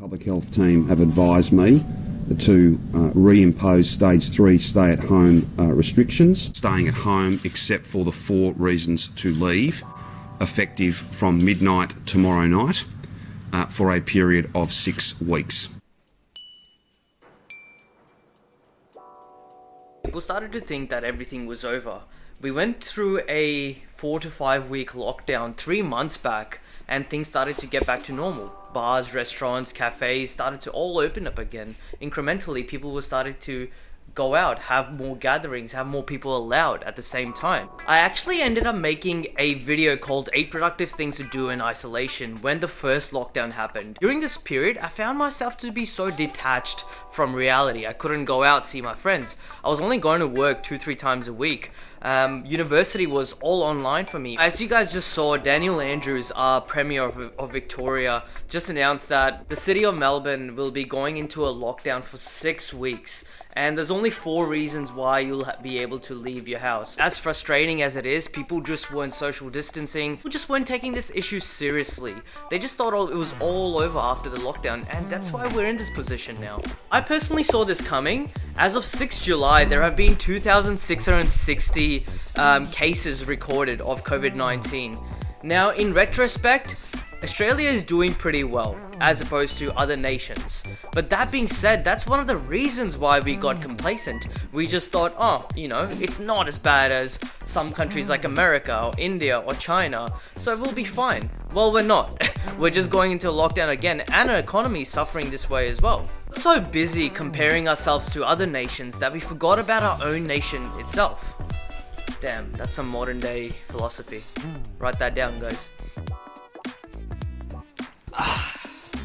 Public health team have advised me to reimpose stage 3 stay-at-home restrictions. Staying at home except for the 4 reasons to leave, effective from midnight tomorrow night for a period of 6 weeks. People started to think that everything was over. We went through a 4 to 5 week lockdown 3 months back, and things started to get back to normal. Bars, restaurants, cafes started to all open up again. Incrementally, people were starting to go out, have more gatherings, have more people allowed at the same time. I actually ended up making a video called 8 Productive Things to Do in Isolation when the first lockdown happened. During this period, I found myself to be so detached from reality. I couldn't go out, see my friends. I was only going to work 2-3 times a week. University was all online for me. As you guys just saw, Daniel Andrews, our Premier of Victoria, just announced that the city of Melbourne will be going into a lockdown for 6 weeks. And there's only 4 reasons why you'll be able to leave your house. As frustrating as it is, people just weren't social distancing. People just weren't taking this issue seriously. They just thought it was all over after the lockdown, and that's why we're in this position now. I personally saw this coming. As of 6 July, there have been 2,660 cases recorded of COVID-19. Now, in retrospect, Australia is doing pretty well as opposed to other nations. But that being said, that's one of the reasons why we got complacent. We just thought, oh, you know, it's not as bad as some countries like America or India or China, so we'll be fine. Well, we're not. We're just going into a lockdown again, and our economy is suffering this way as well. We're so busy comparing ourselves to other nations that we forgot about our own nation itself. Damn, that's some modern day philosophy. Write that down, guys.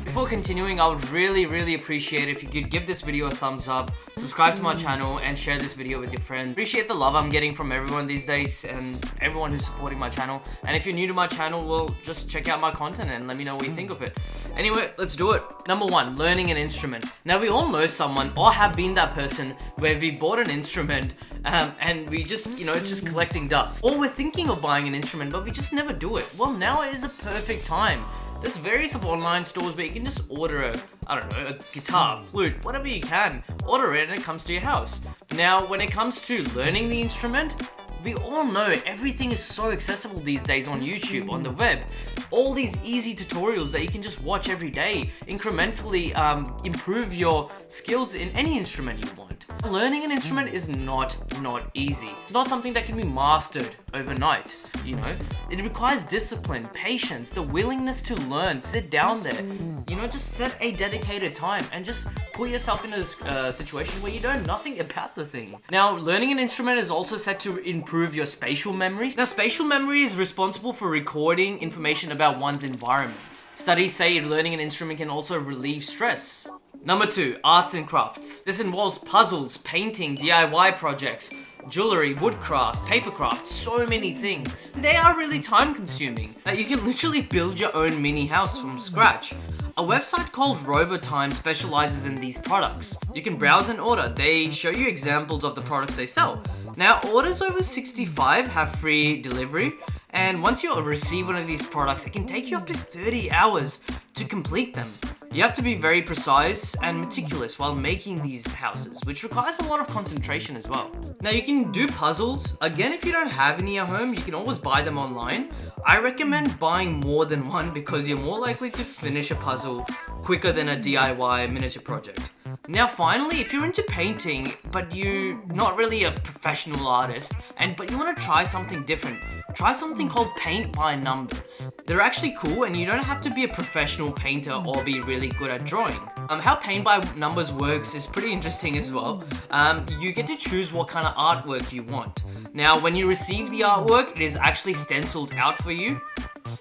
Before continuing, I would really appreciate it if you could give this video a thumbs up, subscribe to my channel, and share this video with your friends. Appreciate the love I'm getting from everyone these days and everyone who's supporting my channel. And if you're new to my channel, well, just check out my content and let me know what you think of it. Anyway, let's do it. Number 1, learning an instrument. Now, we all know someone or have been that person where we bought an instrument and we just, you know, it's just collecting dust. Or we're thinking of buying an instrument, but we just never do it. Well, now is the perfect time. There's various online stores where you can just order a guitar, flute, whatever you can. Order it and it comes to your house. Now, when it comes to learning the instrument, we all know everything is so accessible these days on YouTube, on the web. All these easy tutorials that you can just watch every day, incrementally improve your skills in any instrument you want. Learning an instrument is not easy. It's not something that can be mastered overnight, you know? It requires discipline, patience, the willingness to learn, sit down there, you know, just set a dedicated time and just put yourself in a situation where you know nothing about the thing. Now, learning an instrument is also set to improve your spatial memory. Now, spatial memory is responsible for recording information about one's environment. Studies say learning an instrument can also relieve stress. Number 2, arts and crafts. This involves puzzles, painting, DIY projects, jewelry, woodcraft, papercraft, so many things. They are really time consuming. You can literally build your own mini house from scratch. A website called Robotime specializes in these products. You can browse and order. They show you examples of the products they sell. Now, orders over 65 have free delivery, and once you receive one of these products, it can take you up to 30 hours to complete them. You have to be very precise and meticulous while making these houses, which requires a lot of concentration as well. Now, you can do puzzles. Again, if you don't have any at home, you can always buy them online. I recommend buying more than one because you're more likely to finish a puzzle quicker than a DIY miniature project. Now, finally, if you're into painting, but you're not really a professional artist, but you want to try something different, try something called paint by numbers. They're actually cool, and you don't have to be a professional painter or be really good at drawing. How paint by numbers works is pretty interesting as well. You get to choose what kind of artwork you want. Now, when you receive the artwork, it is actually stenciled out for you.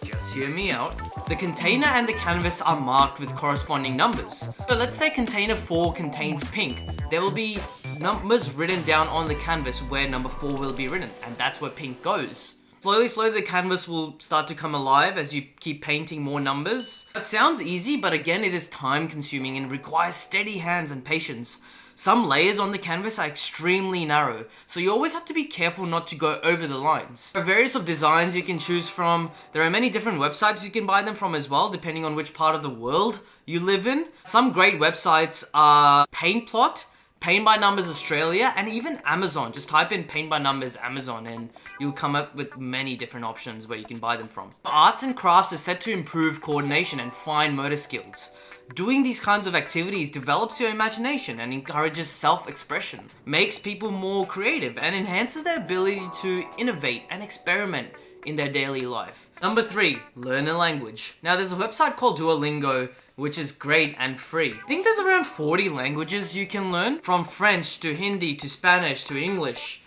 Just hear me out. The container and the canvas are marked with corresponding numbers. So let's say container 4 contains pink. There will be numbers written down on the canvas where number 4 will be written, and that's where pink goes. Slowly, the canvas will start to come alive as you keep painting more numbers. It sounds easy, but again, it is time consuming and requires steady hands and patience. Some layers on the canvas are extremely narrow, so you always have to be careful not to go over the lines. There are various of designs you can choose from. There are many different websites you can buy them from as well, depending on which part of the world you live in. Some great websites are Paintplot, Paint by Numbers Australia, and even Amazon. Just type in Paint by Numbers Amazon and you'll come up with many different options where you can buy them from. Arts and crafts is said to improve coordination and fine motor skills. Doing these kinds of activities develops your imagination and encourages self-expression, makes people more creative, and enhances their ability to innovate and experiment in their daily life. Number 3, learn a language. Now there's a website called Duolingo, which is great and free. I think there's around 40 languages you can learn, from French to Hindi to Spanish to English,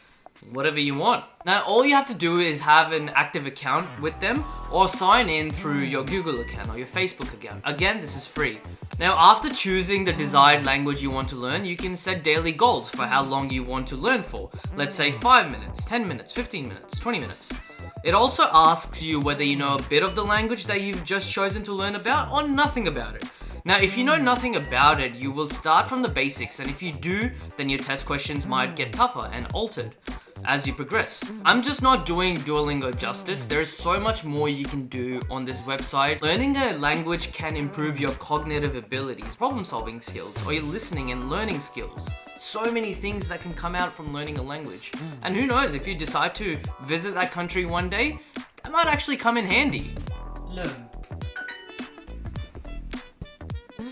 whatever you want. Now all you have to do is have an active account with them or sign in through your Google account or your Facebook account. Again, this is free. Now after choosing the desired language you want to learn, you can set daily goals for how long you want to learn for. Let's say 5 minutes, 10 minutes, 15 minutes, 20 minutes. It also asks you whether you know a bit of the language that you've just chosen to learn about or nothing about it. Now, if you know nothing about it, you will start from the basics, and if you do, then your test questions might get tougher and altered as you progress. I'm just not doing Duolingo justice. There is so much more you can do on this website. Learning a language can improve your cognitive abilities, problem-solving skills, or your listening and learning skills. So many things that can come out from learning a language. And who knows, if you decide to visit that country one day, that might actually come in handy. Learn.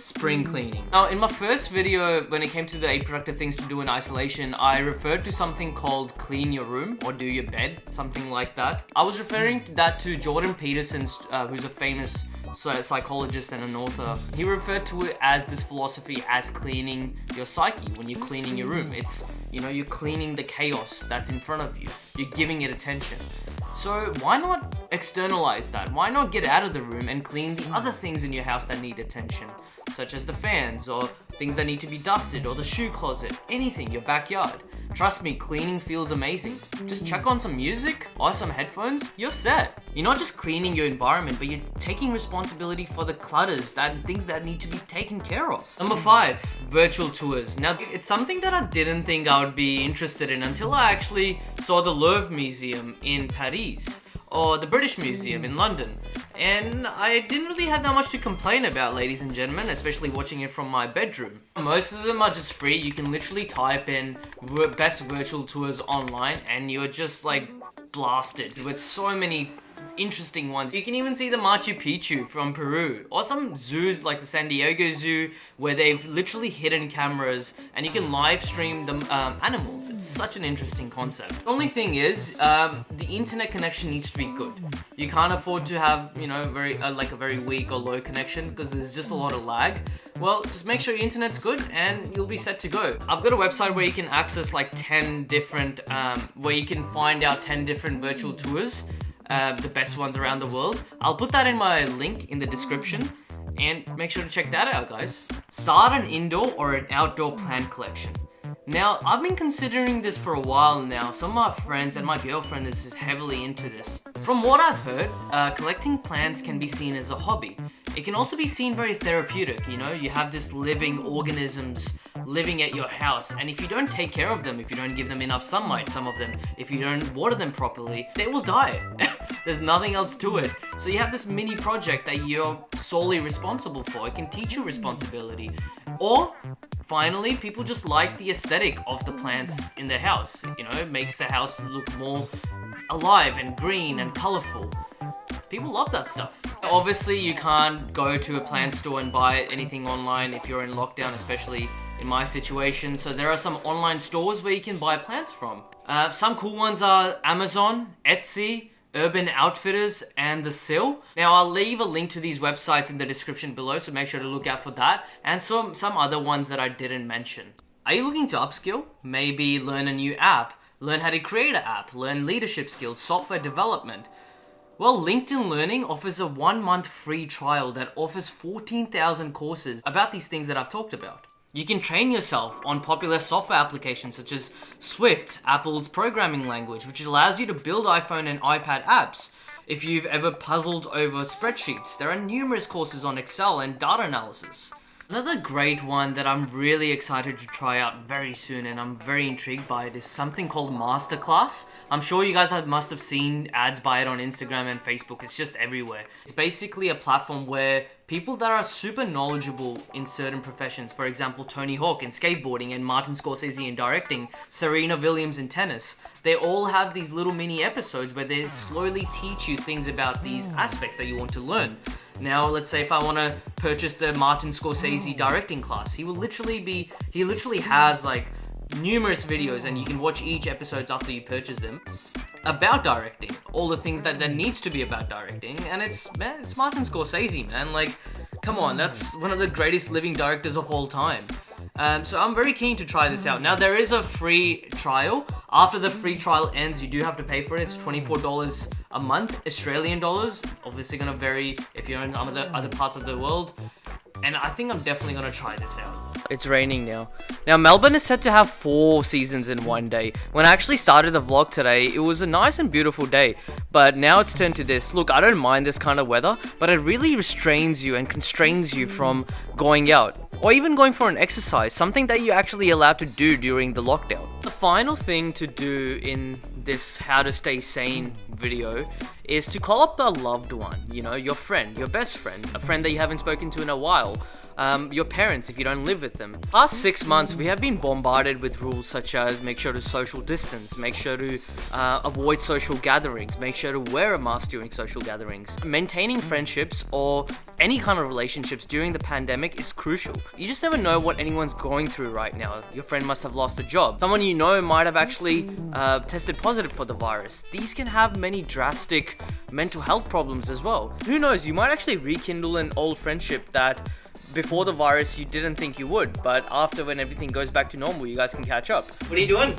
Spring cleaning. Now, in my first video, when it came to the 8 productive things to do in isolation, I referred to something called clean your room or do your bed, something like that. I was referring to that to Jordan Peterson, who's a famous psychologist and an author. He referred to it as this philosophy as cleaning your psyche. When you're cleaning your room, it's, you know, you're cleaning the chaos that's in front of you. You're giving it attention. So why not externalize that? Why not get out of the room and clean the other things in your house that need attention? Such as the fans, or things that need to be dusted, or the shoe closet, anything, your backyard. Trust me, cleaning feels amazing. Just chuck on some music or some headphones, you're set. You're not just cleaning your environment, but you're taking responsibility for the clutters, things that need to be taken care of. Number 5, virtual tours. Now, it's something that I didn't think I would be interested in until I actually saw the Louvre Museum in Paris, or the British Museum in London. And I didn't really have that much to complain about, ladies and gentlemen, especially watching it from my bedroom. Most of them are just free. You can literally type in best virtual tours online and you're just like blasted with so many interesting ones. You can even see the Machu Picchu from Peru, or some zoos like the San Diego Zoo where they've literally hidden cameras and you can live stream the animals. It's such an interesting concept. The only thing is, the internet connection needs to be good. You can't afford to have, you know, a very weak or low connection because there's just a lot of lag. Well, just make sure your internet's good and you'll be set to go. I've got a website where you can access like 10 different, where you can find out 10 different virtual tours. The best ones around the world. I'll put that in my link in the description and make sure to check that out, guys. Start an indoor or an outdoor plant collection. Now, I've been considering this for a while now. Some of my friends and my girlfriend is heavily into this. From what I've heard, collecting plants can be seen as a hobby. It can also be seen very therapeutic, you know? You have this living organisms living at your house, and if you don't take care of them, if you don't give them enough sunlight, some of them, if you don't water them properly, they will die. There's nothing else to it. So you have this mini project that you're solely responsible for. It can teach you responsibility. Or, finally, people just like the aesthetic of the plants in their house. You know, it makes the house look more alive and green and colorful. People love that stuff. Obviously, you can't go to a plant store and buy anything online if you're in lockdown, especially in my situation. So there are some online stores where you can buy plants from. Some cool ones are Amazon, Etsy, Urban Outfitters, and The Sill. Now, I'll leave a link to these websites in the description below, so make sure to look out for that, and some other ones that I didn't mention. Are you looking to upskill? Maybe learn a new app, learn how to create an app, learn leadership skills, software development. Well, LinkedIn Learning offers a 1-month free trial that offers 14,000 courses about these things that I've talked about. You can train yourself on popular software applications such as Swift, Apple's programming language, which allows you to build iPhone and iPad apps. If you've ever puzzled over spreadsheets, there are numerous courses on Excel and data analysis. Another great one that I'm really excited to try out very soon, and I'm very intrigued by it, is something called Masterclass. I'm sure you guys must have seen ads by it on Instagram and Facebook. It's just everywhere. It's basically a platform where people that are super knowledgeable in certain professions, for example, Tony Hawk in skateboarding and Martin Scorsese in directing, Serena Williams in tennis, they all have these little mini episodes where they slowly teach you things about these aspects that you want to learn. Now, let's say if I want to purchase the Martin Scorsese directing class, he literally has like numerous videos, and you can watch each episodes after you purchase them, about directing, all the things that there needs to be about directing. And it's Martin Scorsese, man. Like, come on, that's one of the greatest living directors of all time. So I'm very keen to try this out. Now, there is a free trial. After the free trial ends, you do have to pay for it. It's $24 a month, Australian dollars. Obviously gonna vary if you're in other parts of the world. And I think I'm definitely gonna try this out. It's raining now. Now, Melbourne is set to have 4 seasons in one day. When I actually started the vlog today, it was a nice and beautiful day. But now it's turned to this. Look, I don't mind this kind of weather, but it really restrains you and constrains you from going out, or even going for an exercise, something that you're actually allowed to do during the lockdown. The final thing to do in this how to stay sane video is to call up a loved one, you know, your friend, your best friend, a friend that you haven't spoken to in a while, your parents if you don't live with them. Past 6 months, we have been bombarded with rules such as make sure to social distance, make sure to avoid social gatherings, make sure to wear a mask during social gatherings. Maintaining friendships or any kind of relationships during the pandemic is crucial. You just never know what anyone's going through right now. Your friend must have lost a job. Someone you know might have actually tested positive for the virus. These can have many drastic mental health problems as well. Who knows, you might actually rekindle an old friendship that before the virus you didn't think you would, but after, when everything goes back to normal, you guys can catch up. What are you doing?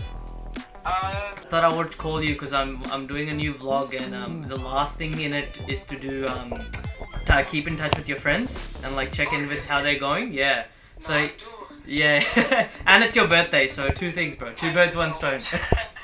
Thought I would call you because I'm doing a new vlog, and the last thing in it is to do to keep in touch with your friends and like check in with how they're going. Yeah. So yeah, and it's your birthday, so 2 things, bro. 2 birds, 1 stone.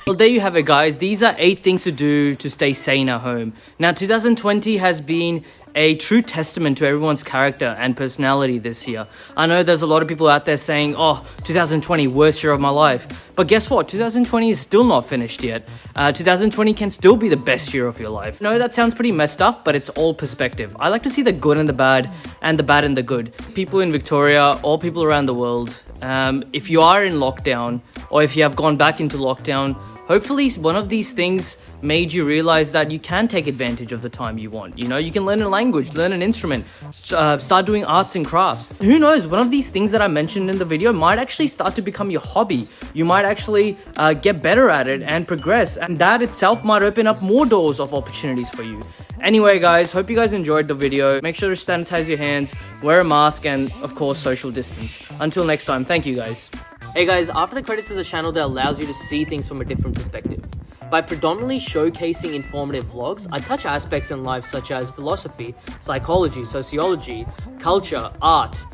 Well, there you have it, guys. These are 8 things to do to stay sane at home. Now, 2020 has been a true testament to everyone's character and personality this year. I know there's a lot of people out there saying, oh, 2020, worst year of my life. But guess what? 2020 is still not finished yet. 2020 can still be the best year of your life. No, that sounds pretty messed up, but it's all perspective. I like to see the good and the bad and the good. People in Victoria, all people around the world, if you are in lockdown or if you have gone back into lockdown, hopefully one of these things made you realize that you can take advantage of the time you want. You know, you can learn a language, learn an instrument, start doing arts and crafts. Who knows, one of these things that I mentioned in the video might actually start to become your hobby. You might actually get better at it and progress, and that itself might open up more doors of opportunities for you. Anyway, guys, hope you guys enjoyed the video. Make sure to sanitize your hands, wear a mask, and of course, social distance. Until next time, thank you guys. Hey guys, After the Credits is a channel that allows you to see things from a different perspective. By predominantly showcasing informative vlogs, I touch aspects in life such as philosophy, psychology, sociology, culture, art,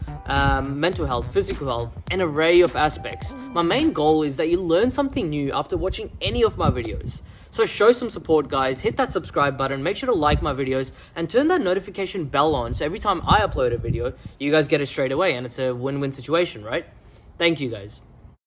mental health, physical health, an array of aspects. My main goal is that you learn something new after watching any of my videos. So show some support, guys. Hit that subscribe button, make sure to like my videos, and turn that notification bell on so every time I upload a video, you guys get it straight away, and it's a win-win situation, right? Thank you, guys.